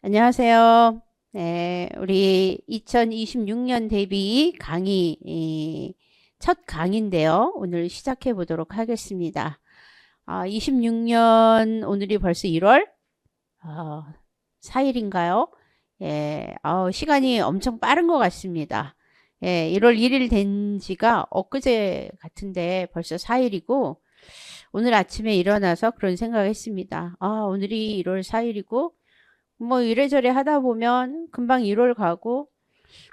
안녕하세요. 네, 우리 2026년 대비 강의, 첫 강의인데요. 오늘 시작해 보도록 하겠습니다. 26년, 오늘이 벌써 1월 4일인가요? 예, 시간이 엄청 빠른 것 같습니다. 예, 1월 1일 된 지가 엊그제 같은데 벌써 4일이고, 오늘 아침에 일어나서 그런 생각을 했습니다. 오늘이 1월 4일이고, 뭐 이래저래 하다 보면 금방 1월 가고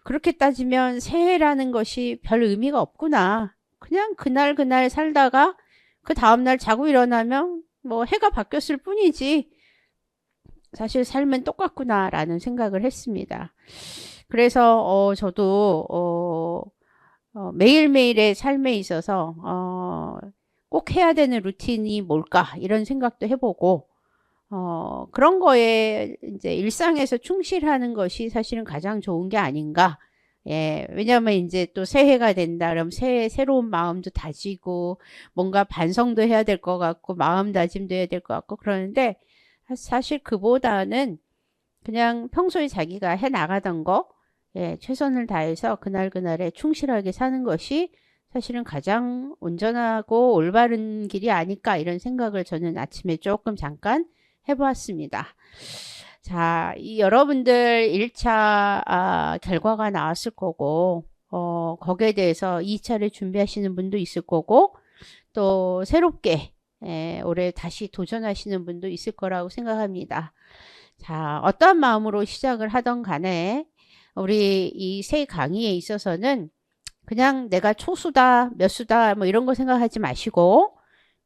그렇게 따지면 새해라는 것이 별 의미가 없구나. 그냥 그날 그날 살다가 그 다음날 자고 일어나면 뭐 해가 바뀌었을 뿐이지 사실 삶은 똑같구나라는 생각을 했습니다. 그래서 저도 매일매일의 삶에 있어서 꼭 해야 되는 루틴이 뭘까 이런 생각도 해보고 그런 거에 이제 일상에서 충실하는 것이 사실은 가장 좋은 게 아닌가. 예, 왜냐하면 이제 또 새해가 된다. 그럼 새해 새로운 마음도 다지고 뭔가 반성도 해야 될 것 같고 마음다짐도 해야 될 것 같고 그러는데 사실 그보다는 그냥 평소에 자기가 해 나가던 거, 예, 최선을 다해서 그날그날에 충실하게 사는 것이 사실은 가장 온전하고 올바른 길이 아닐까 이런 생각을 저는 아침에 조금 잠깐 해보았습니다. 자, 이 여러분들 1차 결과가 나왔을 거고, 거기에 대해서 2차를 준비하시는 분도 있을 거고, 또 새롭게 올해 다시 도전하시는 분도 있을 거라고 생각합니다. 자, 어떠한 마음으로 시작을 하던 간에 우리 이 새 강의에 있어서는 그냥 내가 초수다, 몇 수다, 뭐 이런 거 생각하지 마시고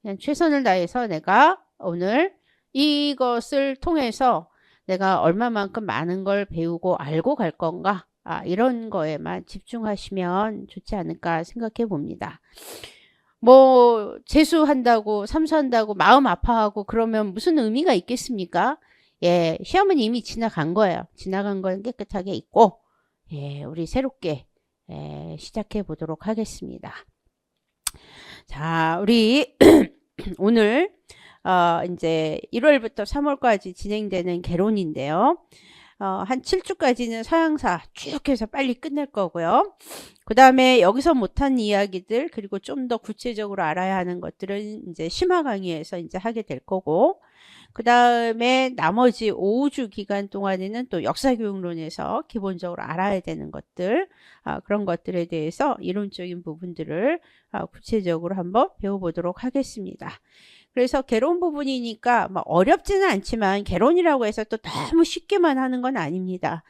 그냥 최선을 다해서 내가 오늘 이것을 통해서 내가 얼마만큼 많은 걸 배우고 알고 갈 건가? 이런 거에만 집중하시면 좋지 않을까 생각해 봅니다. 뭐 재수한다고 삼수한다고 마음 아파하고 그러면 무슨 의미가 있겠습니까? 예, 시험은 이미 지나간 거예요. 지나간 건 깨끗하게 있고, 예, 우리 새롭게 시작해 보도록 하겠습니다. 자, 우리 오늘 이제 1월부터 3월까지 진행되는 개론인데요. 한 7주까지는 서양사 쭉 해서 빨리 끝낼 거고요. 그 다음에 여기서 못한 이야기들 그리고 좀 더 구체적으로 알아야 하는 것들은 이제 심화 강의에서 이제 하게 될 거고 그 다음에 나머지 5주 기간 동안에는 또 역사교육론에서 기본적으로 알아야 되는 것들 그런 것들에 대해서 이론적인 부분들을 구체적으로 한번 배워보도록 하겠습니다. 그래서 개론 부분이니까 뭐 어렵지는 않지만 개론이라고 해서 또 너무 쉽게만 하는 건 아닙니다.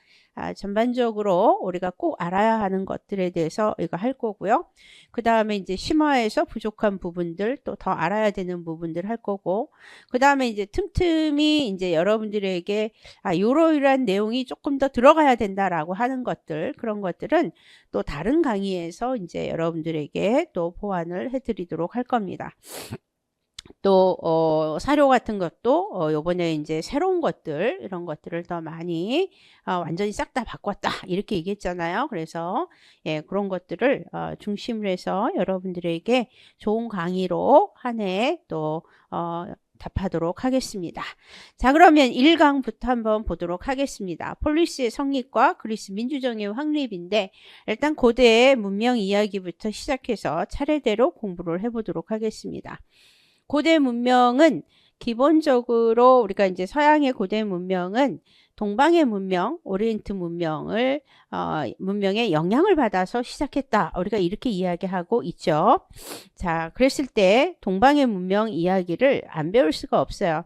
전반적으로 우리가 꼭 알아야 하는 것들에 대해서 이거 할 거고요. 그 다음에 이제 심화해서 부족한 부분들 또 더 알아야 되는 부분들 할 거고 그 다음에 이제 틈틈이 이제 여러분들에게 이러이러한 내용이 조금 더 들어가야 된다라고 하는 것들 그런 것들은 또 다른 강의에서 이제 여러분들에게 또 보완을 해드리도록 할 겁니다. 또 사료 같은 것도 요번에 이제 새로운 것들 이런 것들을 더 많이 완전히 싹 다 바꿨다 이렇게 얘기했잖아요. 그래서 예, 그런 것들을 중심으로 해서 여러분들에게 좋은 강의로 한 해 또 답하도록 하겠습니다. 자, 그러면 1강부터 한번 보도록 하겠습니다. 폴리스의 성립과 그리스 민주정의의 확립인데 일단 고대의 문명 이야기부터 시작해서 차례대로 공부를 해보도록 하겠습니다. 고대 문명은 기본적으로 우리가 이제 서양의 고대 문명은 동방의 문명, 오리엔트 문명을 문명의 영향을 받아서 시작했다. 우리가 이렇게 이야기하고 있죠. 자, 그랬을 때 동방의 문명 이야기를 안 배울 수가 없어요.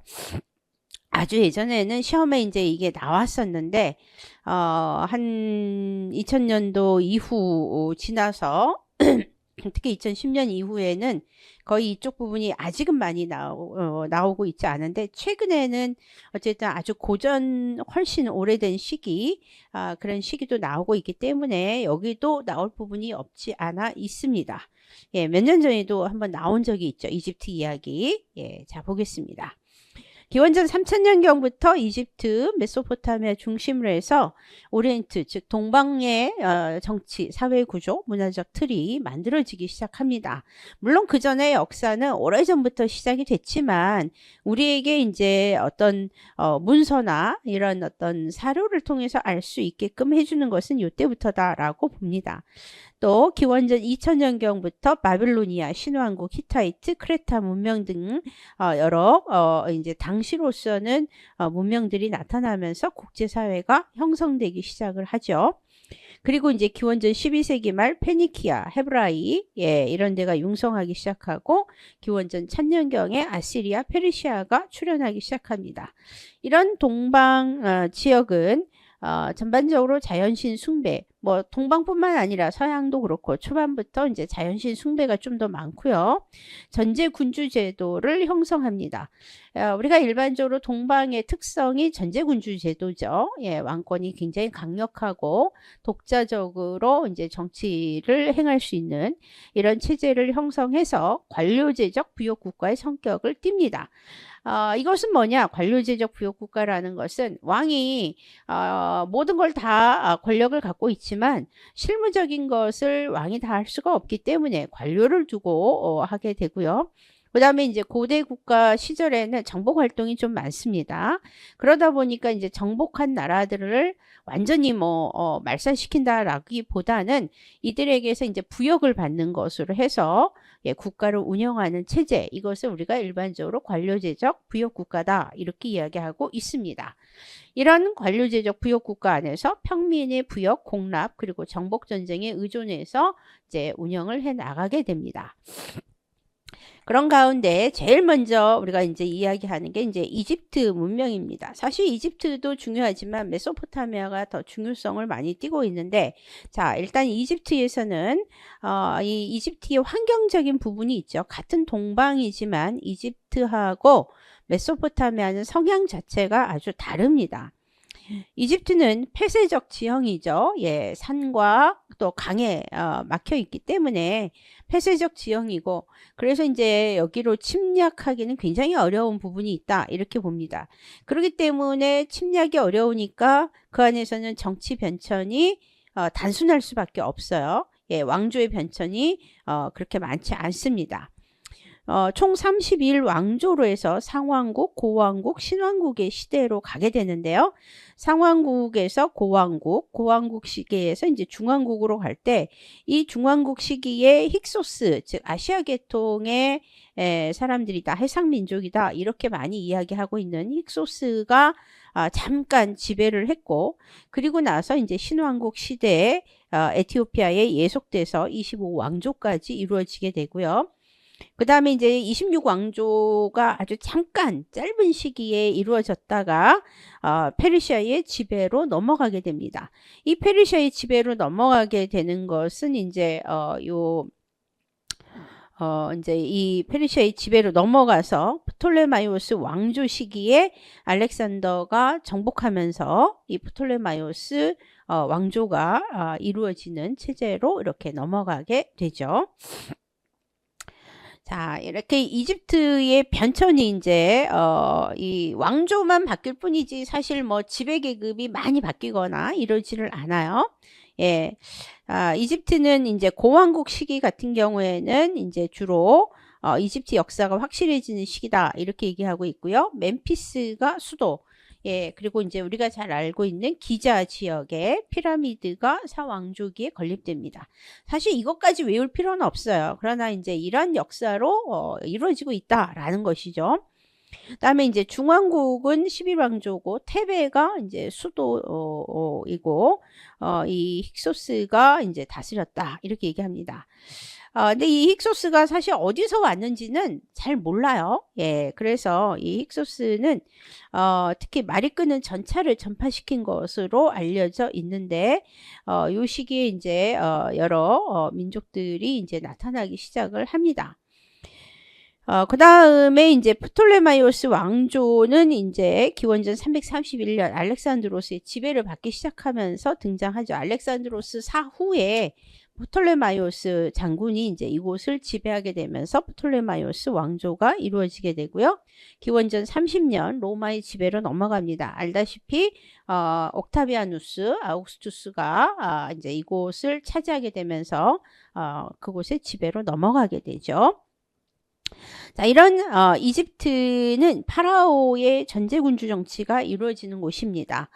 아주 예전에는 시험에 이제 이게 나왔었는데 한 2000년도 이후 지나서 특히 2010년 이후에는 거의 이쪽 부분이 아직은 많이 나오고 있지 않은데 최근에는 어쨌든 아주 고전 훨씬 오래된 시기 그런 시기도 나오고 있기 때문에 여기도 나올 부분이 없지 않아 있습니다. 예, 몇 년 전에도 한번 나온 적이 있죠. 이집트 이야기. 예, 자 보겠습니다. 기원전 3000년경부터 이집트, 메소포타미아 중심으로 해서 오리엔트, 즉 동방의 정치, 사회 구조, 문화적 틀이 만들어지기 시작합니다. 물론 그 전의 역사는 오래전부터 시작이 됐지만 우리에게 이제 어떤 문서나 이런 어떤 사료를 통해서 알 수 있게끔 해주는 것은 이때부터다라고 봅니다. 또 기원전 2000년경부터 바빌로니아, 신왕국, 히타이트, 크레타 문명 등 여러 이제 당시로서는 문명들이 나타나면서 국제사회가 형성되기 시작을 하죠. 그리고 이제 기원전 12세기 말 페니키아, 헤브라이 이런 데가 융성하기 시작하고 기원전 1000년경에 아시리아, 페르시아가 출현하기 시작합니다. 이런 동방 지역은 전반적으로 자연신 숭배, 뭐 동방뿐만 아니라 서양도 그렇고 초반부터 이제 자연신 숭배가 좀 더 많고요. 전제 군주 제도를 형성합니다. 우리가 일반적으로 동방의 특성이 전제 군주 제도죠. 왕권이 굉장히 강력하고 독자적으로 이제 정치를 행할 수 있는 이런 체제를 형성해서 관료제적 부역국가의 성격을 띱니다. 이것은 뭐냐? 관료제적 부역국가라는 것은 왕이 모든 걸 다 권력을 갖고 있지만 실무적인 것을 왕이 다 할 수가 없기 때문에 관료를 두고 하게 되고요. 그 다음에 이제 고대 국가 시절에는 정복 활동이 좀 많습니다. 그러다 보니까 이제 정복한 나라들을 완전히 말살시킨다라기보다는 이들에게서 이제 부역을 받는 것으로 해서 국가를 운영하는 체제, 이것을 우리가 일반적으로 관료제적 부역국가다 이렇게 이야기하고 있습니다. 이런 관료제적 부역국가 안에서 평민의 부역, 공납, 그리고 정복전쟁에 의존해서 이제 운영을 해 나가게 됩니다. 그런 가운데 제일 먼저 우리가 이제 이야기하는 게 이제 이집트 문명입니다. 사실 이집트도 중요하지만 메소포타미아가 더 중요성을 많이 띠고 있는데, 자, 일단 이집트에서는 이 이집트의 환경적인 부분이 있죠. 같은 동방이지만 이집트하고 메소포타미아는 성향 자체가 아주 다릅니다. 이집트는 폐쇄적 지형이죠. 산과 또 강에 막혀 있기 때문에 폐쇄적 지형이고, 그래서 이제 여기로 침략하기는 굉장히 어려운 부분이 있다 이렇게 봅니다. 그렇기 때문에 침략이 어려우니까 그 안에서는 정치 변천이 단순할 수밖에 없어요. 왕조의 변천이 그렇게 많지 않습니다. 총 31왕조로 해서 상왕국, 고왕국, 신왕국의 시대로 가게 되는데요. 상왕국에서 고왕국, 고왕국 시기에서 이제 중왕국으로 갈 때 이 중왕국 시기에 힉소스, 즉 아시아 계통의 사람들이다, 해상민족이다 이렇게 많이 이야기하고 있는 힉소스가 잠깐 지배를 했고, 그리고 나서 이제 신왕국 시대에 에티오피아에 예속돼서 25왕조까지 이루어지게 되고요. 그 다음에 이제 26왕조가 아주 잠깐 짧은 시기에 이루어졌다가 페르시아의 지배로 넘어가게 됩니다. 이 페르시아의 지배로 넘어가게 되는 것은 이제 이제 이 페르시아의 지배로 넘어가서 프톨레마이오스 왕조 시기에 알렉산더가 정복하면서 이 프톨레마이오스 왕조가 이루어지는 체제로 이렇게 넘어가게 되죠. 자, 이렇게 이집트의 변천이 이제 이 왕조만 바뀔 뿐이지 사실 뭐 지배 계급이 많이 바뀌거나 이러지를 않아요. 이집트는 이제 고왕국 시기 같은 경우에는 이제 주로 이집트 역사가 확실해지는 시기다 이렇게 얘기하고 있고요. 멤피스가 수도. 그리고 이제 우리가 잘 알고 있는 기자 지역에 피라미드가 사왕조기에 건립됩니다. 사실 이것까지 외울 필요는 없어요. 그러나 이제 이런 역사로 이루어지고 있다라는 것이죠. 그다음에 이제 중왕국은 11왕조고 테베가 이제 수도이고 이 힉소스가 이제 다스렸다 이렇게 얘기합니다. 근데 이 힉소스가 사실 어디서 왔는지는 잘 몰라요. 그래서 이 힉소스는 특히 말이 끄는 전차를 전파시킨 것으로 알려져 있는데, 이 시기에 이제 여러 민족들이 이제 나타나기 시작을 합니다. 그 다음에 이제 프톨레마이오스 왕조는 이제 기원전 331년 알렉산드로스의 지배를 받기 시작하면서 등장하죠. 알렉산드로스 사후에 프톨레마이오스 장군이 이제 이곳을 지배하게 되면서 프톨레마이오스 왕조가 이루어지게 되고요. 기원전 30년 로마의 지배로 넘어갑니다. 알다시피 옥타비아누스 아우구스투스가 이제 이곳을 차지하게 되면서 그곳의 지배로 넘어가게 되죠. 자, 이런 이집트는 파라오의 전제군주 정치가 이루어지는 곳입니다.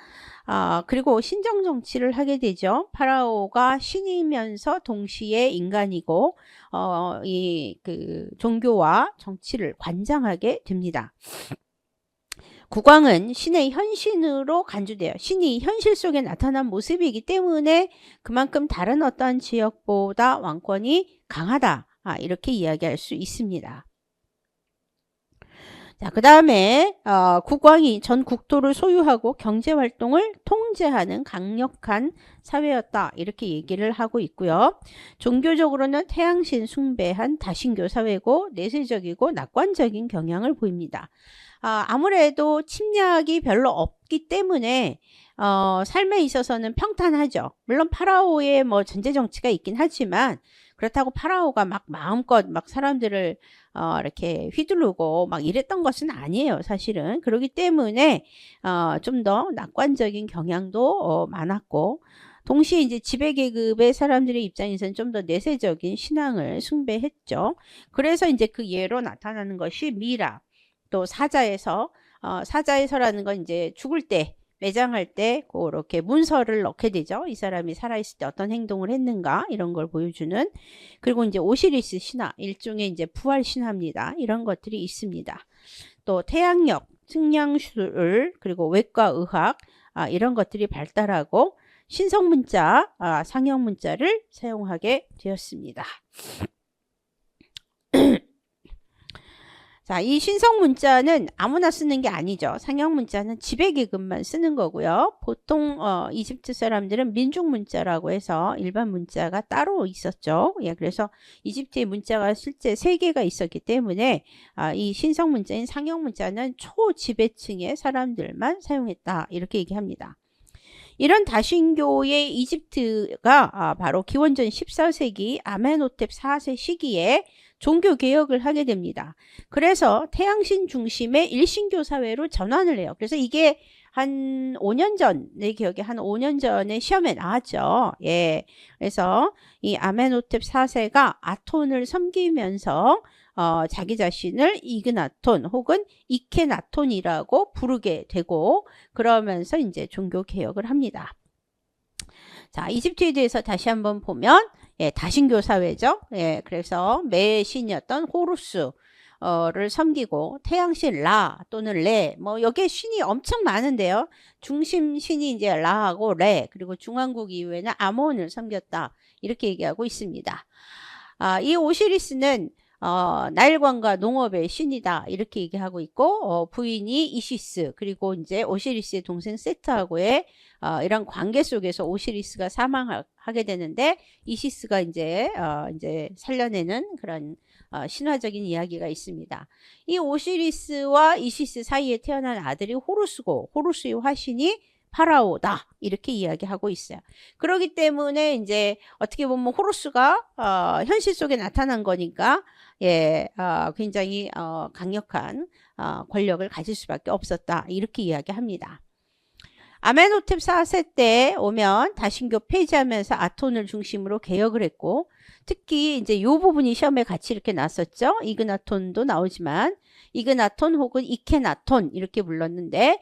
그리고 신정 정치를 하게 되죠. 파라오가 신이면서 동시에 인간이고 그 종교와 정치를 관장하게 됩니다. 국왕은 신의 현신으로 간주돼요. 신이 현실 속에 나타난 모습이기 때문에 그만큼 다른 어떤 지역보다 왕권이 강하다. 이렇게 이야기할 수 있습니다. 자, 그 다음에 국왕이 전 국토를 소유하고 경제활동을 통제하는 강력한 사회였다. 이렇게 얘기를 하고 있고요. 종교적으로는 태양신 숭배한 다신교 사회고 내세적이고 낙관적인 경향을 보입니다. 아무래도 침략이 별로 없기 때문에 삶에 있어서는 평탄하죠. 물론 파라오의 뭐 전제 정치가 있긴 하지만 그렇다고 파라오가 막 마음껏 막 사람들을 이렇게 휘두르고 막 이랬던 것은 아니에요, 사실은. 그렇기 때문에 좀 더 낙관적인 경향도 많았고, 동시에 이제 지배계급의 사람들의 입장에서는 좀 더 내세적인 신앙을 숭배했죠. 그래서 이제 그 예로 나타나는 것이 미라, 또 사자에서라는 건 이제 죽을 때 매장할 때 그렇게 문서를 넣게 되죠. 이 사람이 살아있을 때 어떤 행동을 했는가 이런 걸 보여주는. 그리고 이제 오시리스 신화, 일종의 이제 부활 신화입니다. 이런 것들이 있습니다. 또 태양력, 측량술, 그리고 외과 의학 이런 것들이 발달하고 신성문자, 상형문자를 사용하게 되었습니다. 자, 이 신성 문자는 아무나 쓰는 게 아니죠. 상형 문자는 지배계급만 쓰는 거고요. 보통 이집트 사람들은 민중 문자라고 해서 일반 문자가 따로 있었죠. 예, 그래서 이집트의 문자가 실제 3개가 있었기 때문에 이 신성 문자인 상형 문자는 초지배층의 사람들만 사용했다. 이렇게 얘기합니다. 이런 다신교의 이집트가 바로 기원전 14세기 아멘호텝 4세 시기에 종교개혁을 하게 됩니다. 그래서 태양신 중심의 일신교 사회로 전환을 해요. 그래서 이게 한 5년 전, 내 기억에 한 5년 전에 시험에 나왔죠. 예. 그래서 이 아멘호텝 4세가 아톤을 섬기면서 자기 자신을 이그나톤 혹은 이케나톤이라고 부르게 되고 그러면서 이제 종교 개혁을 합니다. 자, 이집트에 대해서 다시 한번 보면 예, 다신교 사회죠. 예, 그래서 매 신이었던 호루스를 섬기고 태양신 라 또는 레, 뭐 여기에 신이 엄청 많은데요. 중심 신이 이제 라하고 레, 그리고 중왕국 이후에는 아몬을 섬겼다. 이렇게 얘기하고 있습니다. 이 오시리스는 나일강과 농업의 신이다 이렇게 얘기하고 있고 부인이 이시스 그리고 이제 오시리스의 동생 세트하고의 이런 관계 속에서 오시리스가 사망하게 되는데 이시스가 이제 살려내는 그런 신화적인 이야기가 있습니다. 이 오시리스와 이시스 사이에 태어난 아들이 호루스고 호루스의 화신이 파라오다 이렇게 이야기하고 있어요. 그렇기 때문에 이제 어떻게 보면 호루스가 현실 속에 나타난 거니까 예, 굉장히 강력한 권력을 가질 수밖에 없었다 이렇게 이야기합니다. 아멘호텝 4세 때 오면 다신교 폐지하면서 아톤을 중심으로 개혁을 했고 특히 이제 이 부분이 시험에 같이 이렇게 났었죠. 이그나톤도 나오지만 이그나톤 혹은 이케나톤 이렇게 불렀는데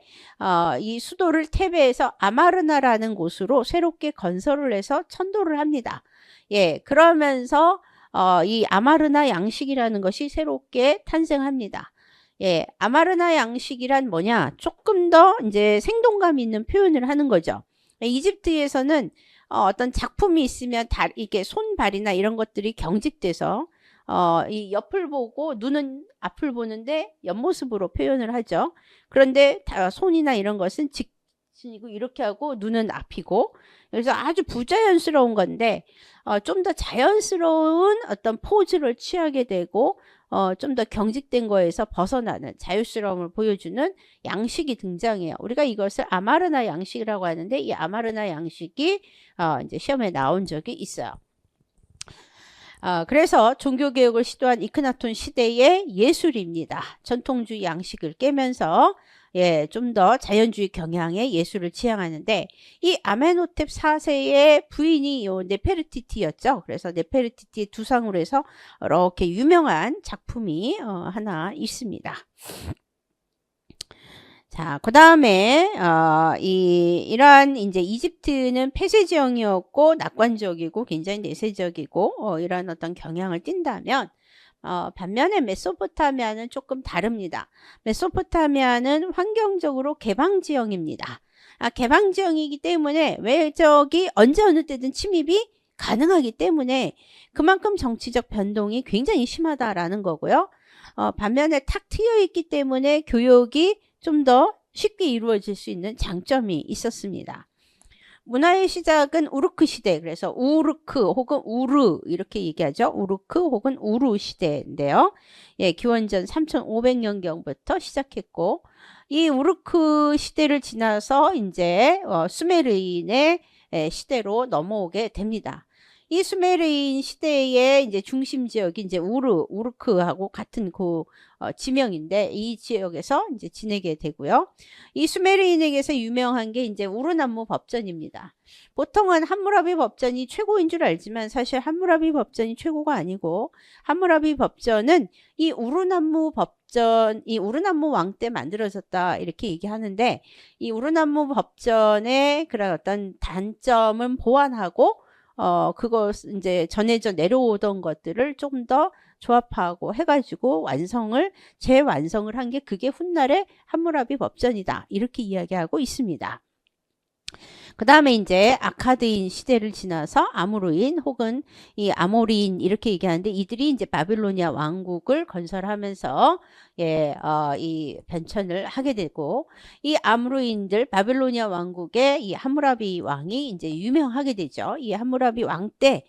이 수도를 테베에서 아마르나라는 곳으로 새롭게 건설을 해서 천도를 합니다. 예, 그러면서 이 아마르나 양식이라는 것이 새롭게 탄생합니다. 예, 아마르나 양식이란 뭐냐? 조금 더 이제 생동감 있는 표현을 하는 거죠. 이집트에서는 어떤 작품이 있으면 이게 손발이나 이런 것들이 경직돼서 이 옆을 보고 눈은 앞을 보는데 옆모습으로 표현을 하죠. 그런데 손이나 이런 것은 직진이고 이렇게 하고 눈은 앞이고 그래서 아주 부자연스러운 건데 좀 더 자연스러운 어떤 포즈를 취하게 되고 좀 더 경직된 거에서 벗어나는 자유스러움을 보여주는 양식이 등장해요. 우리가 이것을 아마르나 양식이라고 하는데 이 아마르나 양식이 이제 시험에 나온 적이 있어요. 그래서 종교개혁을 시도한 이크나톤 시대의 예술입니다. 전통주의 양식을 깨면서 좀 더 자연주의 경향의 예술을 지향하는데, 이 아멘호텝 4세의 부인이 요 네페르티티였죠. 그래서 네페르티티의 두상으로 해서 이렇게 유명한 작품이 하나 있습니다. 자, 그 다음에, 이러한 이제 이집트는 폐쇄 지형이었고, 낙관적이고, 굉장히 내세적이고, 이런 어떤 경향을 띈다면, 반면에 메소포타미아는 조금 다릅니다. 메소포타미아는 환경적으로 개방 지형입니다. 개방 지형이기 때문에 외적이 언제 어느 때든 침입이 가능하기 때문에 그만큼 정치적 변동이 굉장히 심하다라는 거고요. 반면에 탁 트여 있기 때문에 교역이 좀 더 쉽게 이루어질 수 있는 장점이 있었습니다. 문화의 시작은 우르크 시대, 그래서 우르크 혹은 우르 이렇게 얘기하죠. 우르크 혹은 우루 시대인데요. 기원전 3500년경부터 시작했고, 이 우르크 시대를 지나서 이제 수메르인의 시대로 넘어오게 됩니다. 이 수메르인 시대의 이제 중심 지역이 이제 우르크하고 같은 그 지명인데, 이 지역에서 이제 지내게 되고요. 이 수메르인에게서 유명한 게 이제 우르남무 법전입니다. 보통은 함무라비 법전이 최고인 줄 알지만 사실 함무라비 법전이 최고가 아니고, 함무라비 법전은 이 우르남무 법전, 이 우르남무 왕 때 만들어졌다 이렇게 얘기하는데, 이 우르남무 법전의 그런 어떤 단점은 보완하고 그거 이제 전해져 내려오던 것들을 조금 더 조합하고 해가지고 재완성을 한 게 그게 훗날의 함무라비 법전이다. 이렇게 이야기하고 있습니다. 그 다음에 이제 아카드인 시대를 지나서 아무르인 혹은 이 아모리인 이렇게 얘기하는데, 이들이 이제 바빌로니아 왕국을 건설하면서 이 변천을 하게 되고, 이 아무르인들 바빌로니아 왕국의 이 함무라비 왕이 이제 유명하게 되죠. 이 함무라비 왕 때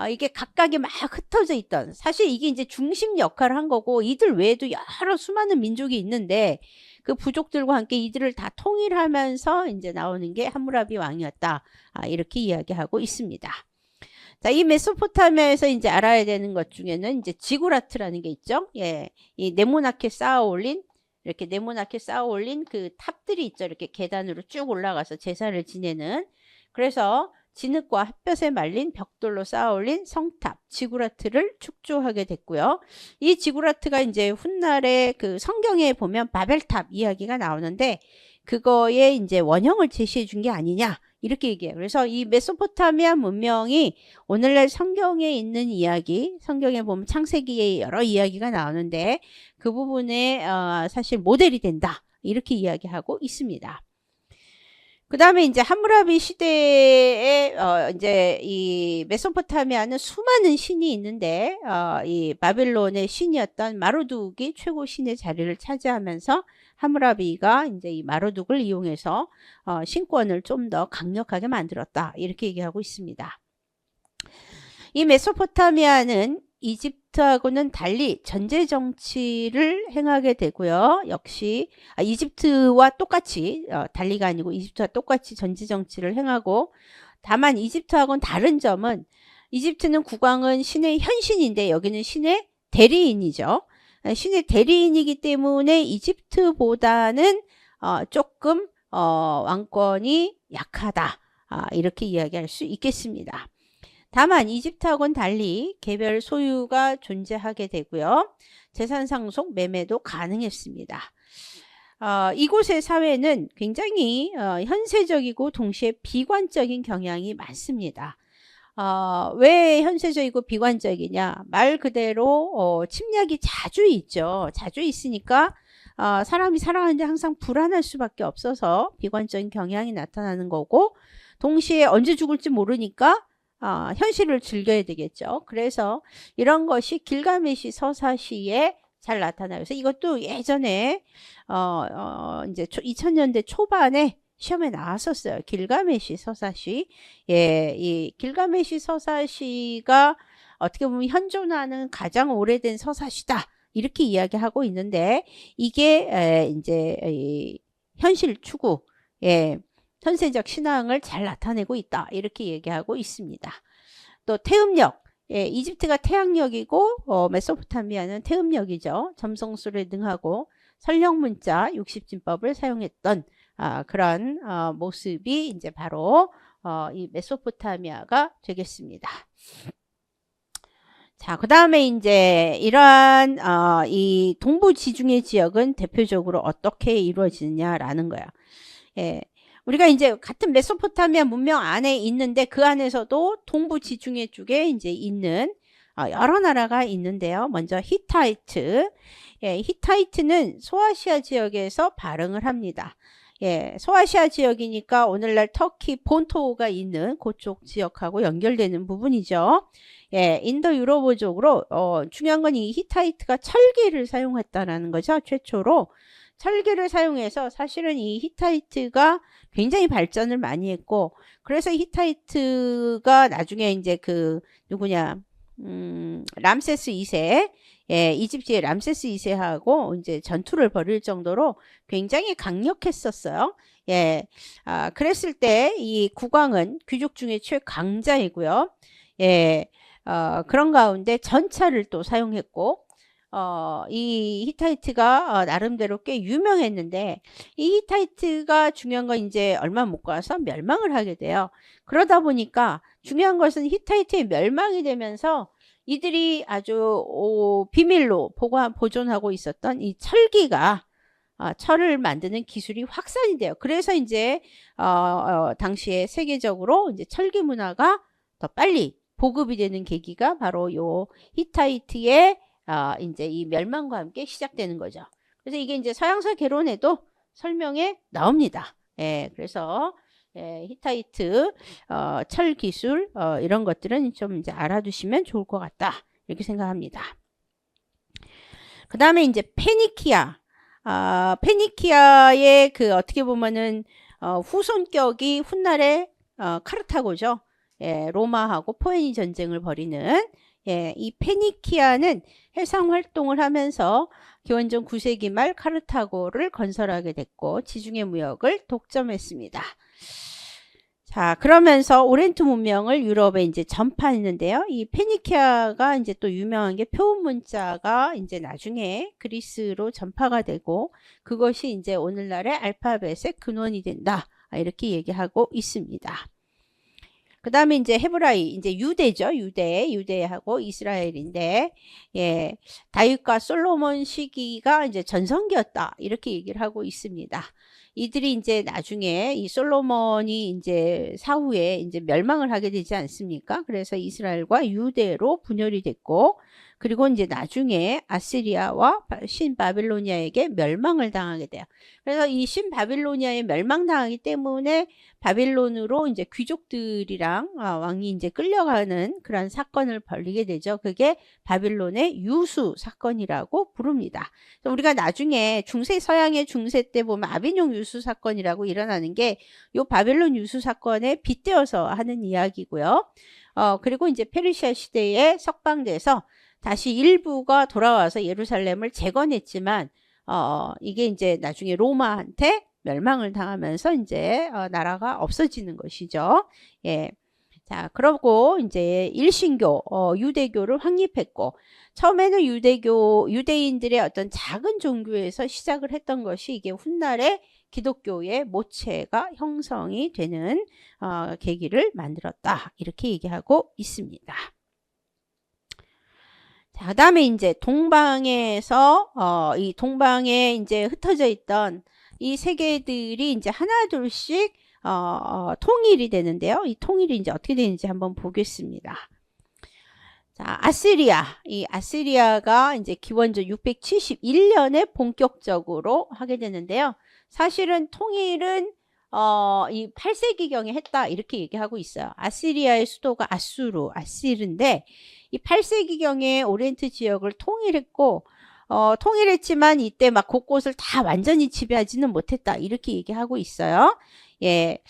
이게 각각이 막 흩어져 있던, 사실 이게 이제 중심 역할을 한 거고, 이들 외에도 여러 수많은 민족이 있는데 그 부족들과 함께 이들을 다 통일하면서 이제 나오는 게 함무라비 왕이었다. 이렇게 이야기하고 있습니다. 자, 이 메소포타미아에서 이제 알아야 되는 것 중에는 이제 지구라트라는 게 있죠. 이 네모나게 이렇게 네모나게 쌓아 올린 그 탑들이 있죠. 이렇게 계단으로 쭉 올라가서 제사를 지내는. 그래서 진흙과 햇볕에 말린 벽돌로 쌓아 올린 성탑, 지구라트를 축조하게 됐고요. 이 지구라트가 이제 훗날에 그 성경에 보면 바벨탑 이야기가 나오는데, 그거에 이제 원형을 제시해 준 게 아니냐 이렇게 얘기해요. 그래서 이 메소포타미아 문명이 오늘날 성경에 있는 이야기, 성경에 보면 창세기에 여러 이야기가 나오는데 그 부분에 사실 모델이 된다 이렇게 이야기하고 있습니다. 그 다음에 이제 함무라비 시대에 이제 이 메소포타미아는 수많은 신이 있는데 이 바빌론의 신이었던 마르둑이 최고 신의 자리를 차지하면서 함무라비가 이제 이 마르둑을 이용해서 신권을 좀 더 강력하게 만들었다 이렇게 얘기하고 있습니다. 이 메소포타미아는 이집트하고는 달리 전제 정치를 행하게 되고요. 역시 이집트와 똑같이 달리가 아니고 이집트와 똑같이 전제 정치를 행하고, 다만 이집트하고는 다른 점은 이집트는 국왕은 신의 현신인데 여기는 신의 대리인이죠. 신의 대리인이기 때문에 이집트보다는 조금 왕권이 약하다. 이렇게 이야기할 수 있겠습니다. 다만 이집트하고는 달리 개별 소유가 존재하게 되고요. 재산 상속, 매매도 가능했습니다. 이곳의 사회는 굉장히 현세적이고 동시에 비관적인 경향이 많습니다. 왜 현세적이고 비관적이냐? 말 그대로 침략이 자주 있죠. 자주 있으니까 사람이 살아가는데 항상 불안할 수밖에 없어서 비관적인 경향이 나타나는 거고, 동시에 언제 죽을지 모르니까 현실을 즐겨야 되겠죠. 그래서 이런 것이 길가메시 서사시에 잘 나타나요. 그래서 이것도 예전에 이제 2000년대 초반에 시험에 나왔었어요. 길가메시 서사시. 이 길가메시 서사시가 어떻게 보면 현존하는 가장 오래된 서사시다. 이렇게 이야기하고 있는데, 이게 이제 현실 추구, 현세적 신앙을 잘 나타내고 있다. 이렇게 얘기하고 있습니다. 또 태음력, 예, 이집트가 태양력이고 메소포타미아는 태음력이죠. 점성술에 능하고 설령문자 60진법을 사용했던 그런 모습이 이제 바로 이 메소포타미아가 되겠습니다. 자, 그 다음에 이제 이러한 이 동부 지중해 지역은 대표적으로 어떻게 이루어지느냐라는 거야. 예. 우리가 이제 같은 메소포타미아 문명 안에 있는데 그 안에서도 동부 지중해 쪽에 이제 있는 여러 나라가 있는데요. 먼저 히타이트. 예, 히타이트는 소아시아 지역에서 발흥을 합니다. 예, 소아시아 지역이니까 오늘날 터키 본토가 있는 그쪽 지역하고 연결되는 부분이죠. 예, 인도 유럽어적으로 중요한 건 이 히타이트가 철기를 사용했다라는 거죠. 최초로 철기를 사용해서 사실은 이 히타이트가 굉장히 발전을 많이 했고, 그래서 히타이트가 나중에 이제 그 누구냐 람세스 2세, 예, 이집트의 람세스 2세하고 이제 전투를 벌일 정도로 굉장히 강력했었어요. 예, 그랬을 때 이 국왕은 귀족 중에 최강자이고요. 예, 그런 가운데 전차를 또 사용했고, 이 히타이트가 나름대로 꽤 유명했는데, 이 히타이트가 중요한 건 이제 얼마 못 가서 멸망을 하게 돼요. 그러다 보니까 중요한 것은 히타이트의 멸망이 되면서 이들이 아주 비밀로 보존하고 있었던 이 철기가 철을 만드는 기술이 확산이 돼요. 그래서 이제 당시에 세계적으로 이제 철기 문화가 더 빨리 보급이 되는 계기가 바로 요 히타이트의 이제 이 멸망과 함께 시작되는 거죠. 그래서 이게 이제 서양사 개론에도 설명에 나옵니다. 예, 그래서 예, 히타이트 철 기술 이런 것들은 좀 이제 알아두시면 좋을 것 같다 이렇게 생각합니다. 그 다음에 이제 페니키아. 페니키아의 그 어떻게 보면은 후손격이 훗날의 카르타고죠. 예, 로마하고 포에니 전쟁을 벌이는 예, 이 페니키아는 해상 활동을 하면서 기원전 9세기 말 카르타고를 건설하게 됐고 지중해 무역을 독점했습니다. 자, 그러면서 오렌트 문명을 유럽에 이제 전파했는데요. 이 페니키아가 이제 또 유명한 게 표운 문자가 이제 나중에 그리스로 전파가 되고 그것이 이제 오늘날의 알파벳의 근원이 된다. 이렇게 얘기하고 있습니다. 그 다음에 이제 헤브라이, 이제 유대죠. 유대하고 이스라엘인데, 예, 다윗과 솔로몬 시기가 이제 전성기였다. 이렇게 얘기를 하고 있습니다. 이들이 이제 나중에 이 솔로몬이 이제 사후에 이제 멸망을 하게 되지 않습니까? 그래서 이스라엘과 유대로 분열이 됐고, 그리고 이제 나중에 아시리아와 신바빌로니아에게 멸망을 당하게 돼요. 그래서 이 신바빌로니아에 멸망당하기 때문에 바빌론으로 이제 귀족들이랑 왕이 이제 끌려가는 그런 사건을 벌이게 되죠. 그게 바빌론의 유수 사건이라고 부릅니다. 우리가 나중에 서양의 중세 때 보면 아비뇽 유수 사건이라고 일어나는 게 요 바빌론 유수 사건에 빗대어서 하는 이야기고요. 그리고 이제 페르시아 시대에 석방돼서 다시 일부가 돌아와서 예루살렘을 재건했지만 이게 이제 나중에 로마한테 멸망을 당하면서 이제 나라가 없어지는 것이죠. 예. 자, 그러고 이제 일신교, 유대교를 확립했고 처음에는 유대인들의 어떤 작은 종교에서 시작을 했던 것이 이게 훗날에 기독교의 모체가 형성이 되는 계기를 만들었다. 이렇게 얘기하고 있습니다. 자, 그 다음에 이제 동방에서 이 동방에 이제 흩어져 있던 이 세계들이 이제 하나둘씩 통일이 되는데요. 이 통일이 이제 어떻게 되는지 한번 보겠습니다. 자, 이 아시리아가 이제 기원전 671년에 본격적으로 하게 되는데요. 사실은 통일은 이 8세기경에 했다 이렇게 얘기하고 있어요. 아시리아의 수도가 아시르인데 이 8세기경에 오리엔트 지역을 통일했고 통일했지만 이때 막 곳곳을 다 완전히 지배하지는 못했다 이렇게 얘기하고 있어요. 예,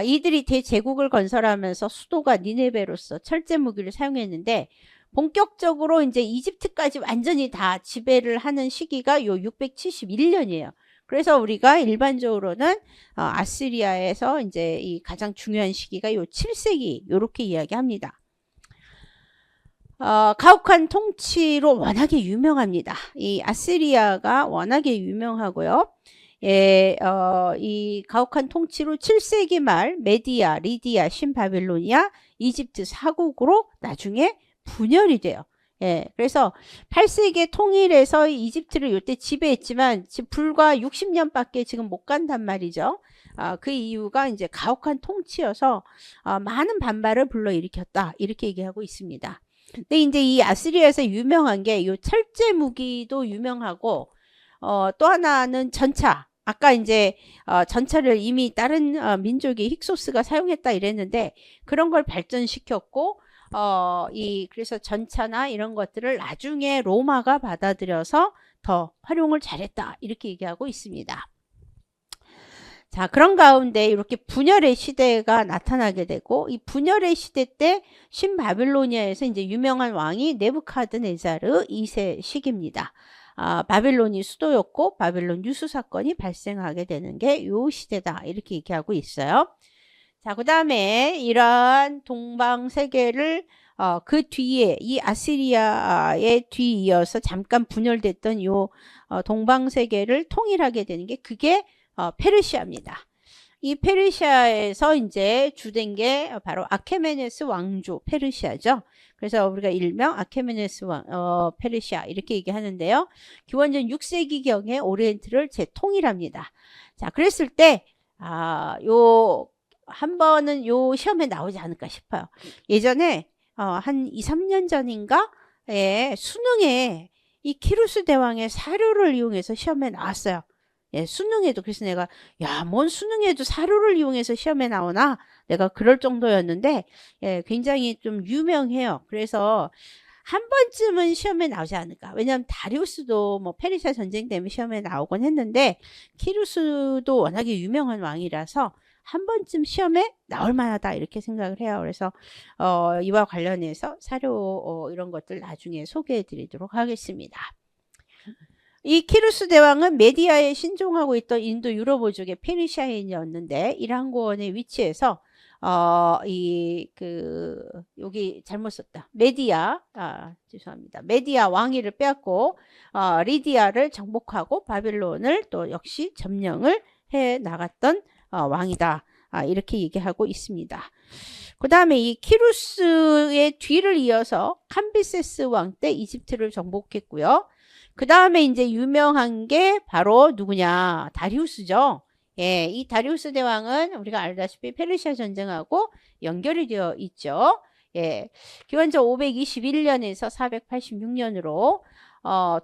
이들이 대제국을 건설하면서 수도가 니네베로서 철제 무기를 사용했는데 본격적으로 이제 이집트까지 완전히 다 지배를 하는 시기가 요 671년이에요. 그래서 우리가 일반적으로는 아시리아에서 이제 이 가장 중요한 시기가 요 7세기 요렇게 이야기합니다. 가혹한 통치로 워낙에 유명합니다. 이 아시리아가 워낙에 유명하고요. 예, 이 가혹한 통치로 7세기 말 메디아, 리디아, 신바빌로니아, 이집트 4국으로 나중에 분열이 돼요. 예, 그래서 8세기에 통일해서 이집트를 이때 지배했지만 지금 불과 60년밖에 지금 못 간단 말이죠. 그 이유가 이제 가혹한 통치여서 많은 반발을 불러일으켰다. 이렇게 얘기하고 있습니다. 근데 이제 이 아시리아에서 유명한 게 이 철제 무기도 유명하고 또 하나는 전차. 아까 이제 전차를 이미 다른 민족이 힉소스가 사용했다 이랬는데 그런 걸 발전시켰고 그래서 전차나 이런 것들을 나중에 로마가 받아들여서 더 활용을 잘했다 이렇게 얘기하고 있습니다. 자, 그런 가운데 이렇게 분열의 시대가 나타나게 되고 이 분열의 시대 때 신바빌로니아에서 이제 유명한 왕이 네부카드네자르 2세 시기입니다. 바빌론이 수도였고 바빌론 유수 사건이 발생하게 되는 게 요 시대다 이렇게 얘기하고 있어요. 자, 그 다음에 이러한 동방 세계를 그 뒤에 이 아시리아의 뒤이어서 잠깐 분열됐던 요 동방 세계를 통일하게 되는 게 그게 페르시아입니다. 이 페르시아에서 이제 주된 게 바로 아케메네스 왕조 페르시아죠. 그래서 우리가 일명 아케메네스 페르시아 이렇게 얘기하는데요. 기원전 6세기경에 오리엔트를 재통일합니다. 자, 그랬을 때 한 번은 요 시험에 나오지 않을까 싶어요. 예전에 한 2, 3년 전인가 수능에 이 키루스 대왕의 사료를 이용해서 시험에 나왔어요. 예, 수능에도. 그래서 내가 뭔 수능에도 사료를 이용해서 시험에 나오나? 내가 그럴 정도였는데 굉장히 좀 유명해요. 그래서 한 번쯤은 시험에 나오지 않을까. 왜냐하면 다리우스도 뭐 페르시아 전쟁 때문에 시험에 나오곤 했는데 키루스도 워낙에 유명한 왕이라서 한 번쯤 시험에 나올 만하다 이렇게 생각을 해요. 그래서 이와 관련해서 사료 이런 것들 나중에 소개해 드리도록 하겠습니다. 이 키루스 대왕은 메디아에 신종하고 있던 인도 유럽어족의 페르시아인이었는데 이란고원에 위치해서 여기 잘못 썼다. 죄송합니다. 메디아 왕위를 빼앗고 리디아를 정복하고 바빌론을 또 역시 점령을 해 나갔던 왕이다. 이렇게 얘기하고 있습니다. 그 다음에 이 키루스의 뒤를 이어서 캄비세스 왕 때 이집트를 정복했고요. 그 다음에 이제 유명한 게 바로 누구냐? 다리우스죠. 예, 이 다리우스 대왕은 우리가 알다시피 페르시아 전쟁하고 연결이 되어 있죠. 예, 기원전 521년에서 486년으로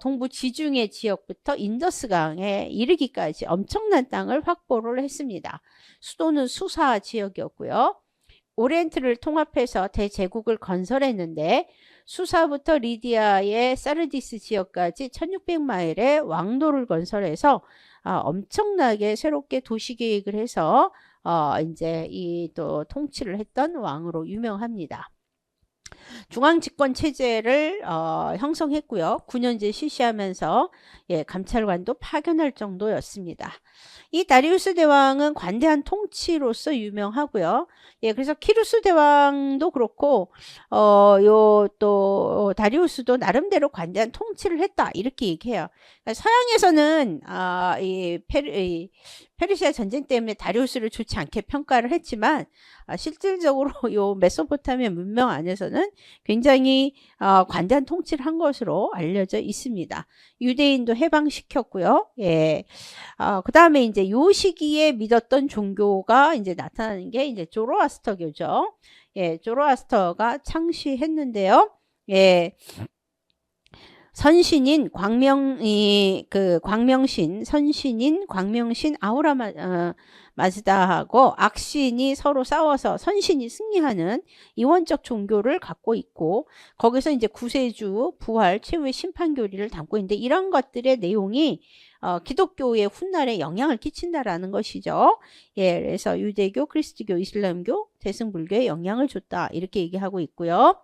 동부 지중해 지역부터 인더스강에 이르기까지 엄청난 땅을 확보를 했습니다. 수도는 수사 지역이었고요. 오리엔트를 통합해서 대제국을 건설했는데 수사부터 리디아의 사르디스 지역까지 1600마일의 왕도를 건설해서 엄청나게 새롭게 도시 계획을 해서 이제 이 또 통치를 했던 왕으로 유명합니다. 중앙 집권 체제를 형성했고요. 9년제 실시하면서 감찰관도 파견할 정도였습니다. 이 다리우스 대왕은 관대한 통치로서 유명하고요. 그래서 키루스 대왕도 그렇고 또 다리우스도 나름대로 관대한 통치를 했다 이렇게 얘기해요. 그러니까 서양에서는 이 페르시아 전쟁 때문에 다리우스를 좋지 않게 평가를 했지만 실질적으로 요 메소포타미아 문명 안에서는 굉장히 관대한 통치를 한 것으로 알려져 있습니다. 유대인도 해방시켰고요. 그 다음에 이제 요 시기에 믿었던 종교가 이제 나타나는 게 이제 조로아스터교죠. 조로아스터가 창시했는데요. 선신인 광명신 아우라 마즈다하고 악신이 서로 싸워서 선신이 승리하는 이원적 종교를 갖고 있고 거기서 이제 구세주, 부활, 최후의 심판교리를 담고 있는데 이런 것들의 내용이 기독교의 훗날에 영향을 끼친다라는 것이죠. 그래서 유대교, 그리스도교, 이슬람교, 대승불교에 영향을 줬다 이렇게 얘기하고 있고요.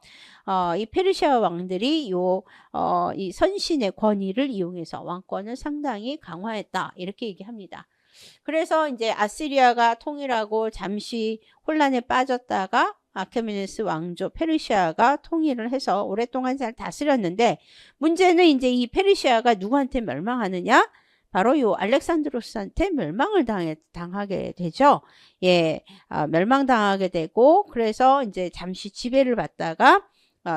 이 페르시아 왕들이 이 선신의 권위를 이용해서 왕권을 상당히 강화했다 이렇게 얘기합니다. 그래서 이제 아시리아가 통일하고 잠시 혼란에 빠졌다가 아케메네스 왕조 페르시아가 통일을 해서 오랫동안 잘 다스렸는데, 문제는 이제 이 페르시아가 누구한테 멸망하느냐? 바로 요 알렉산드로스한테 멸망을 당하게 되죠. 예, 멸망당하게 되고, 그래서 이제 잠시 지배를 받다가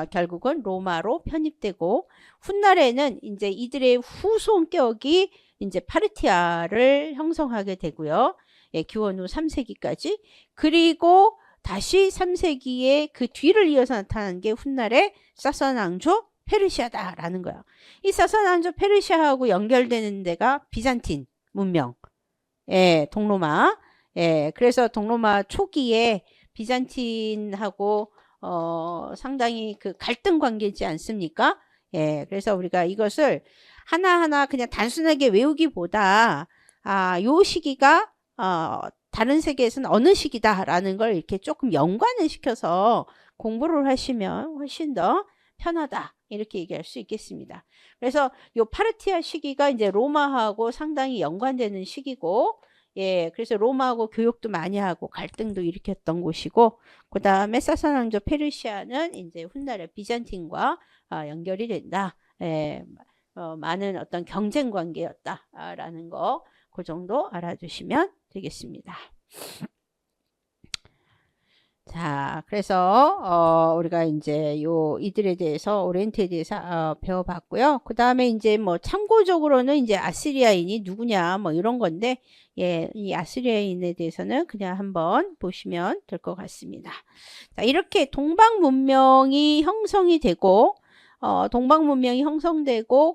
결국은 로마로 편입되고, 훗날에는 이제 이들의 후손격이 이제 파르티아를 형성하게 되고요. 예, 기원 후 3세기까지. 그리고 다시 3세기에 그 뒤를 이어서 나타난 게 훗날의 사선 왕조 페르시아다라는 거예요. 이 사선 왕조 페르시아하고 연결되는 데가 비잔틴 문명, 예, 동로마. 예, 그래서 동로마 초기에 비잔틴하고 상당히 그 갈등 관계지 않습니까? 예, 그래서 우리가 이것을 하나하나 그냥 단순하게 외우기보다 요 시기가 다른 세계에서는 어느 시기다라는 걸 이렇게 조금 연관을 시켜서 공부를 하시면 훨씬 더 편하다, 이렇게 얘기할 수 있겠습니다. 그래서 요 파르티아 시기가 이제 로마하고 상당히 연관되는 시기고, 예, 그래서 로마하고 교역도 많이 하고 갈등도 일으켰던 곳이고, 그 다음에 사산 왕조 페르시아는 이제 훗날의 비잔틴과 연결이 된다. 예, 많은 어떤 경쟁 관계였다라는 거, 그 정도 알아두시면 되겠습니다. 자, 그래서 우리가 이제 이들에 대해서 오리엔트에 대해서 배워봤고요. 그 다음에 이제 뭐 참고적으로는 이제 아시리아인이 누구냐 뭐 이런 건데, 예, 이 아시리아인에 대해서는 그냥 한번 보시면 될 것 같습니다. 자, 이렇게 동방 문명이 형성이 되고,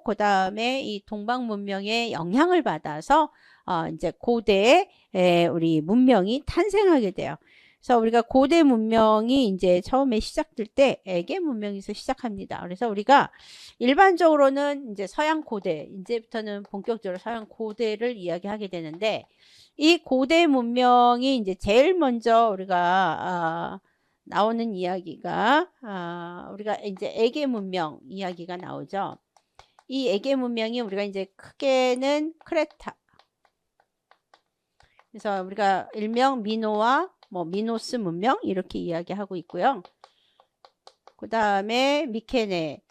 그 다음에 이 동방 문명의 영향을 받아서 이제 고대 우리 문명이 탄생하게 돼요. 그래서 우리가 고대 문명이 이제 처음에 시작될 때 에게 문명에서 시작합니다. 그래서 우리가 일반적으로는 이제 서양 고대, 이제부터는 본격적으로 서양 고대를 이야기하게 되는데, 이 고대 문명이 이제 제일 먼저 우리가 나오는 이야기가 우리가 이제 에게 문명 이야기가 나오죠. 이 에게 문명이 우리가 이제 크게는 크레타, 그래서 우리가 일명 미노와 뭐 미노스 문명 이렇게 이야기하고 있고요. 그 다음에 미케네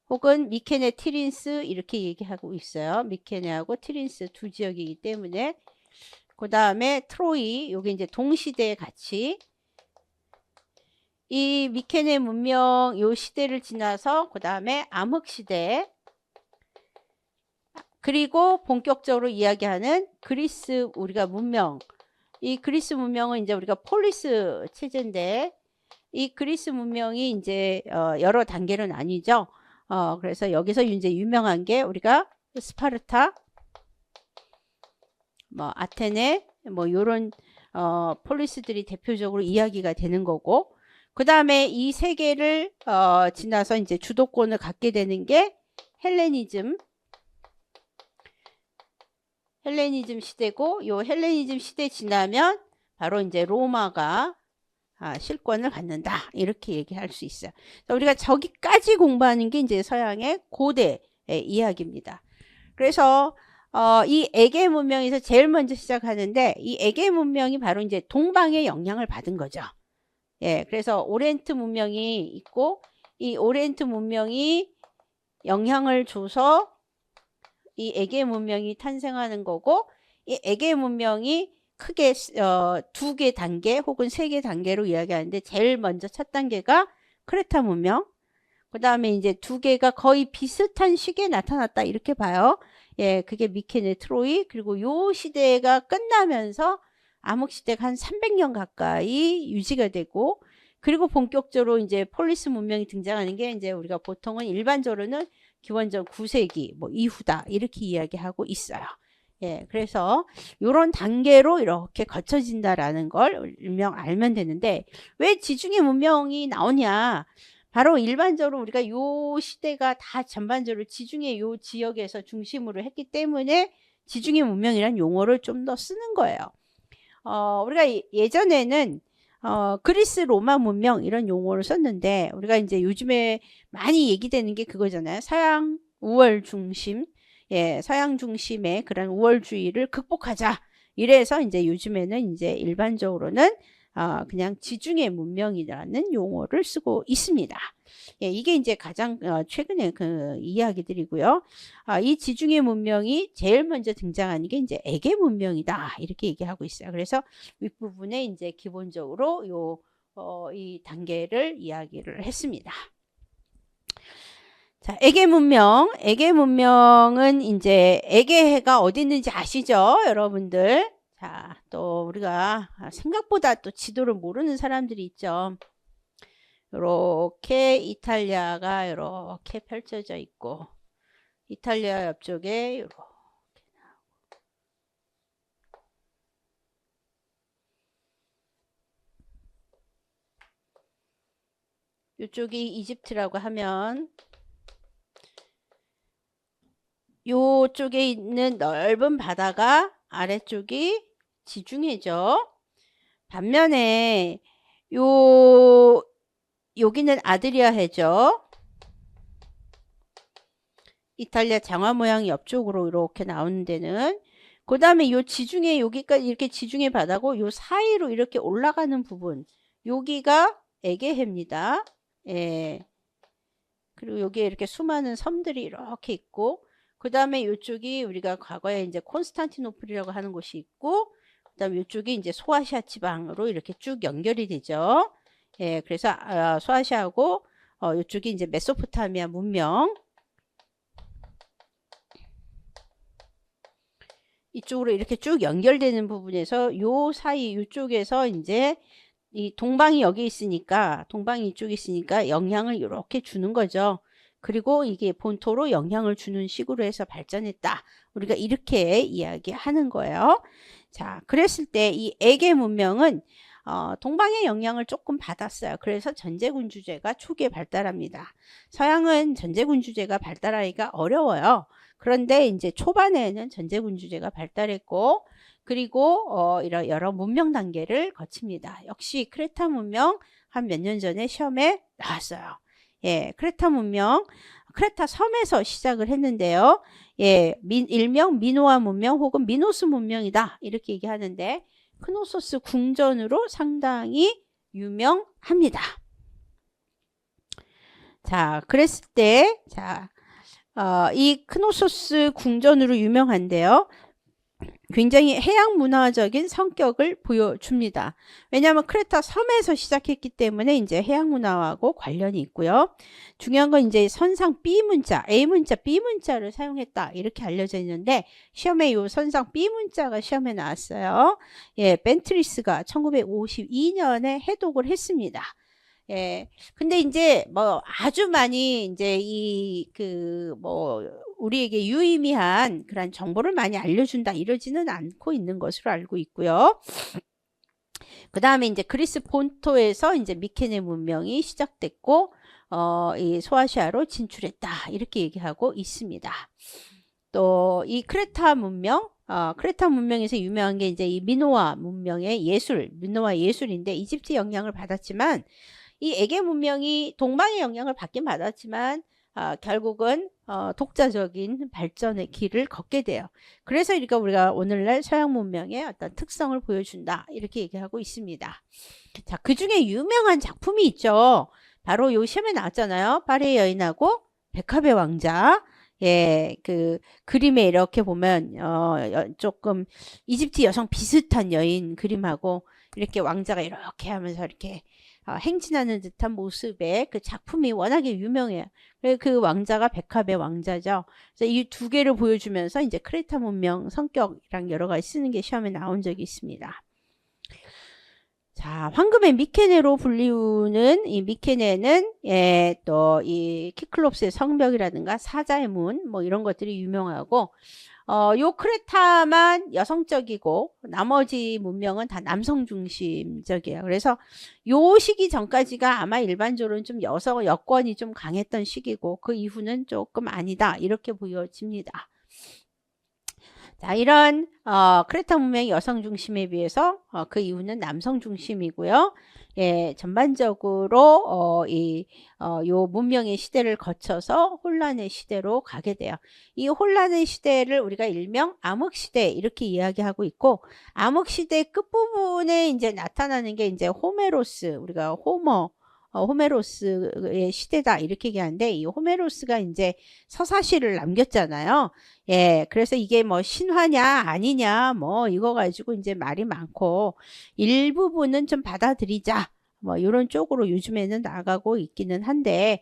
혹은 미케네 티린스 이렇게 얘기하고 있어요. 미케네하고 티린스 두 지역이기 때문에. 그 다음에 트로이, 요게 이제 동시대에 같이 이 미케네 문명 요 시대를 지나서 그 다음에 암흑시대, 그리고 본격적으로 이야기하는 그리스 우리가 문명, 이 그리스 문명은 이제 우리가 폴리스 체제인데, 이 그리스 문명이 이제 여러 단계로 나뉘죠. 그래서 여기서 이제 유명한 게 우리가 스파르타, 뭐 아테네, 뭐 요런 폴리스들이 대표적으로 이야기가 되는 거고, 그 다음에 이 세계를 지나서 이제 주도권을 갖게 되는 게 헬레니즘 시대고, 요 헬레니즘 시대 지나면 바로 이제 로마가 실권을 갖는다, 이렇게 얘기할 수 있어요. 우리가 저기까지 공부하는 게 이제 서양의 고대의 이야기입니다. 그래서 이 에게 문명에서 제일 먼저 시작하는데, 이 에게 문명이 바로 이제 동방의 영향을 받은 거죠. 예, 그래서 오리엔트 문명이 있고, 이 오리엔트 문명이 영향을 줘서 이 에게 문명이 탄생하는 거고, 이 에게 문명이 크게 두 개 단계 혹은 세 개 단계로 이야기하는데, 제일 먼저 첫 단계가 크레타 문명, 그 다음에 이제 두 개가 거의 비슷한 시기에 나타났다, 이렇게 봐요. 예, 그게 미케네 트로이, 그리고 요 시대가 끝나면서 암흑시대가 한 300년 가까이 유지가 되고, 그리고 본격적으로 이제 폴리스 문명이 등장하는 게 이제 우리가 보통은 일반적으로는 기원전 9세기 뭐 이후다, 이렇게 이야기하고 있어요. 예, 그래서 이런 단계로 이렇게 거쳐진다라는 걸 일명 알면 되는데, 왜 지중해 문명이 나오냐? 바로 일반적으로 우리가 요 시대가 다 전반적으로 지중해 요 지역에서 중심으로 했기 때문에 지중해 문명이라는 용어를 좀 더 쓰는 거예요. 우리가 예전에는 그리스 로마 문명 이런 용어를 썼는데, 우리가 이제 요즘에 많이 얘기되는 게 그거잖아요. 서양 우월 중심, 예, 서양 중심의 그런 우월주의를 극복하자. 이래서 이제 요즘에는 이제 일반적으로는 그냥 지중해 문명이라는 용어를 쓰고 있습니다. 예, 이게 이제 가장 최근에 그 이야기들이고요. 이 지중해 문명이 제일 먼저 등장하는 게 이제 에게 문명이다 이렇게 얘기하고 있어요. 그래서 윗부분에 이제 기본적으로 이 단계를 이야기를 했습니다. 자, 에게 문명은 이제 에게해가 어디 있는지 아시죠, 여러분들? 자, 또 우리가 생각보다 또 지도를 모르는 사람들이 있죠. 이렇게 이탈리아가 이렇게 펼쳐져 있고, 이탈리아 옆쪽에 이렇게 나오고, 이쪽이 이집트라고 하면 요쪽에 있는 넓은 바다가 아래쪽이 지중해죠. 반면에 여기는 아드리아해죠. 이탈리아 장화 모양이 옆쪽으로 이렇게 나오는 데는, 그 다음에 요 지중해, 여기까지 이렇게 지중해 바다고 요 사이로 이렇게 올라가는 부분, 여기가 에게해입니다. 예. 그리고 여기에 이렇게 수많은 섬들이 이렇게 있고, 그 다음에 이쪽이 우리가 과거에 이제 콘스탄티노플이라고 하는 곳이 있고, 그 다음에 이쪽이 이제 소아시아 지방으로 이렇게 쭉 연결이 되죠. 예, 그래서 소아시아하고 이쪽이 이제 메소포타미아 문명, 이쪽으로 이렇게 쭉 연결되는 부분에서 요 사이 이쪽에서 이제 이 동방이 여기 있으니까, 동방이 이쪽에 있으니까 영향을 이렇게 주는 거죠. 그리고 이게 본토로 영향을 주는 식으로 해서 발전했다. 우리가 이렇게 이야기하는 거예요. 자, 그랬을 때 이 에게 문명은 동방의 영향을 조금 받았어요. 그래서 전제군주제가 초기에 발달합니다. 서양은 전제군주제가 발달하기가 어려워요. 그런데 이제 초반에는 전제군주제가 발달했고, 그리고 이런 여러 문명 단계를 거칩니다. 역시 크레타 문명 한 몇 년 전에 시험에 나왔어요. 예, 크레타 문명, 크레타 섬에서 시작을 했는데요. 예, 일명 미노아 문명 혹은 미노스 문명이다 이렇게 얘기하는데, 크노소스 궁전으로 상당히 유명합니다. 자, 그랬을 때, 자, 이 크노소스 궁전으로 유명한데요. 굉장히 해양 문화적인 성격을 보여줍니다. 왜냐하면 크레타 섬에서 시작했기 때문에 이제 해양 문화하고 관련이 있고요. 중요한 건 이제 선상 B 문자, A 문자, B 문자를 사용했다 이렇게 알려져 있는데, 시험에 요 선상 B 문자가 시험에 나왔어요. 예, 벤트리스가 1952년에 해독을 했습니다. 예. 근데 이제 뭐 아주 많이 이제 우리에게 유의미한 그런 정보를 많이 알려준다 이러지는 않고 있는 것으로 알고 있고요. 그 다음에 이제 그리스 본토에서 이제 미케네 문명이 시작됐고, 이 소아시아로 진출했다 이렇게 얘기하고 있습니다. 또 이 크레타 문명, 크레타 문명에서 유명한 게 이제 이 미노아 문명의 예술, 미노아 예술인데, 이집트 영향을 받았지만, 이 에게 문명이 동방의 영향을 받긴 받았지만 결국은 독자적인 발전의 길을 걷게 돼요. 그래서 우리가 오늘날 서양 문명의 어떤 특성을 보여준다 이렇게 얘기하고 있습니다. 자, 그 중에 유명한 작품이 있죠. 바로 요 시험에 나왔잖아요. 파리의 여인하고 백합의 왕자. 예, 그 그림에 이렇게 보면 조금 이집트 여성 비슷한 여인 그림하고 이렇게 왕자가 이렇게 하면서 이렇게 행진하는 듯한 모습의 그 작품이 워낙에 유명해요. 그 왕자가 백합의 왕자죠. 그래서 이 두 개를 보여주면서 이제 크레타 문명 성격이랑 여러 가지 쓰는 게 시험에 나온 적이 있습니다. 자, 황금의 미케네로 불리우는 이 미케네는 또 이 키클롭스의 성벽이라든가 사자의 문 뭐 이런 것들이 유명하고, 요 크레타만 여성적이고 나머지 문명은 다 남성 중심적이에요. 그래서 요 시기 전까지가 아마 일반적으로는 좀 여권이 좀 강했던 시기고, 그 이후는 조금 아니다 이렇게 보여집니다. 자, 이런 크레타 문명이 여성 중심에 비해서 그 이유는 남성 중심이고요. 예, 전반적으로 요 문명의 시대를 거쳐서 혼란의 시대로 가게 돼요. 이 혼란의 시대를 우리가 일명 암흑 시대 이렇게 이야기하고 있고, 암흑 시대 끝부분에 이제 나타나는 게 이제 호메로스, 우리가 호메로스의 시대다 이렇게 얘기하는데, 이 호메로스가 이제 서사시를 남겼잖아요. 예, 그래서 이게 뭐 신화냐 아니냐 뭐 이거 가지고 이제 말이 많고, 일부분은 좀 받아들이자 뭐 이런 쪽으로 요즘에는 나가고 있기는 한데,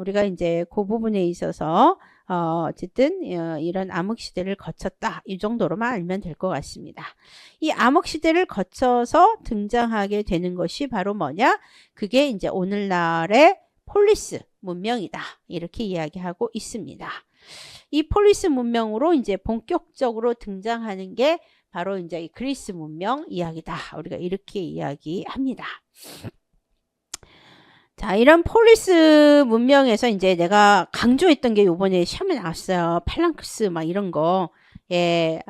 우리가 이제 그 부분에 있어서 어쨌든 이런 암흑 시대를 거쳤다 이 정도로만 알면 될 것 같습니다. 이 암흑 시대를 거쳐서 등장하게 되는 것이 바로 뭐냐? 그게 이제 오늘날의 폴리스 문명이다 이렇게 이야기하고 있습니다. 이 폴리스 문명으로 이제 본격적으로 등장하는 게 바로 이제 이 그리스 문명 이야기다. 우리가 이렇게 이야기합니다. 자, 이런 폴리스 문명에서 이제 내가 강조했던 게 요번에 시험에 나왔어요. 팔랑크스 막 이런 거. 예,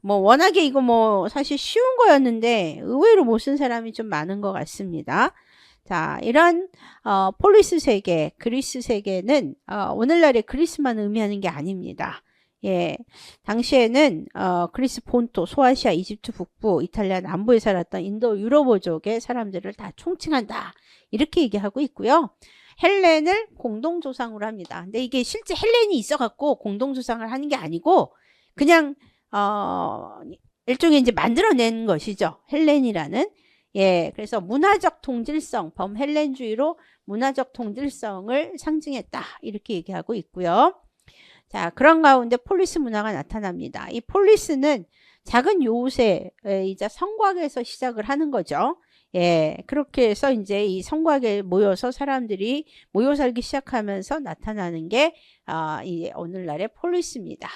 뭐 워낙에 이거 뭐 사실 쉬운 거였는데 의외로 못 쓴 사람이 좀 많은 것 같습니다. 자, 이런 폴리스 세계, 그리스 세계는 오늘날의 그리스만 의미하는 게 아닙니다. 예, 당시에는 그리스 본토, 소아시아, 이집트 북부, 이탈리아 남부에 살았던 인도 유럽어족의 사람들을 다 총칭한다. 이렇게 얘기하고 있고요. 헬렌을 공동조상으로 합니다. 근데 이게 실제 헬렌이 있어갖고 공동조상을 하는 게 아니고 그냥 일종의 이제 만들어낸 것이죠. 헬렌이라는. 예, 그래서 문화적 통질성, 범헬렌주의로 문화적 통질성을 상징했다. 이렇게 얘기하고 있고요. 자, 그런 가운데 폴리스 문화가 나타납니다. 이 폴리스는 작은 요새이자 성곽에서 시작을 하는 거죠. 예, 그렇게 해서 이제 이 성곽에 모여서 사람들이 모여 살기 시작하면서 나타나는 게 이 오늘날의 폴리스입니다.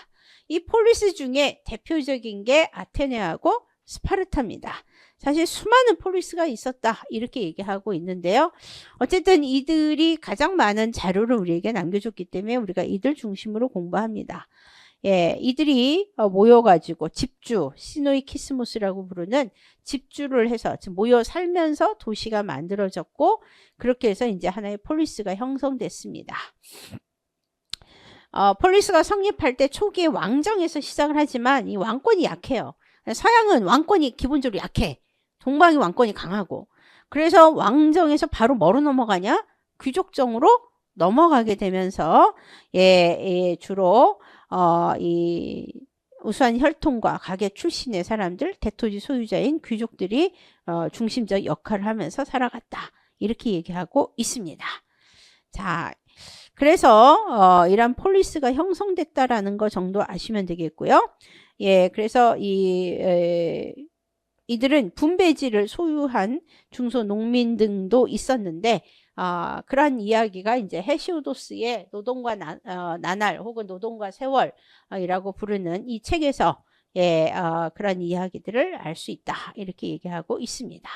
이 폴리스 중에 대표적인 게 아테네하고 스파르타입니다. 사실 수많은 폴리스가 있었다 이렇게 얘기하고 있는데요. 어쨌든 이들이 가장 많은 자료를 우리에게 남겨줬기 때문에 우리가 이들 중심으로 공부합니다. 예, 이들이 모여가지고 집주, 시노이키스모스라고 부르는 집주를 해서 모여 살면서 도시가 만들어졌고, 그렇게 해서 이제 하나의 폴리스가 형성됐습니다. 폴리스가 성립할 때 초기에 왕정에서 시작을 하지만 이 왕권이 약해요. 서양은 왕권이 기본적으로 약해. 동방이 왕권이 강하고. 그래서 왕정에서 바로 뭐로 넘어가냐? 귀족정으로 넘어가게 되면서 주로 이 우수한 혈통과 가계 출신의 사람들, 대토지 소유자인 귀족들이 중심적 역할을 하면서 살아갔다. 이렇게 얘기하고 있습니다. 자, 그래서 이런 폴리스가 형성됐다라는 거 정도 아시면 되겠고요. 예, 그래서 이들은 분배지를 소유한 중소 농민 등도 있었는데, 그러한 이야기가 이제 헤시오도스의 노동과 나날 혹은 노동과 세월이라고 부르는 이 책에서 그런 이야기들을 알 수 있다. 이렇게 얘기하고 있습니다.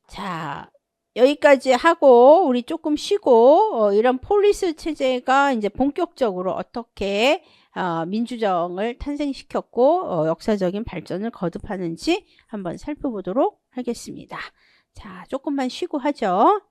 자, 여기까지 하고 우리 조금 쉬고 이런 폴리스 체제가 이제 본격적으로 어떻게 민주정을 탄생시켰고 역사적인 발전을 거듭하는지 한번 살펴보도록 하겠습니다. 자, 조금만 쉬고 하죠.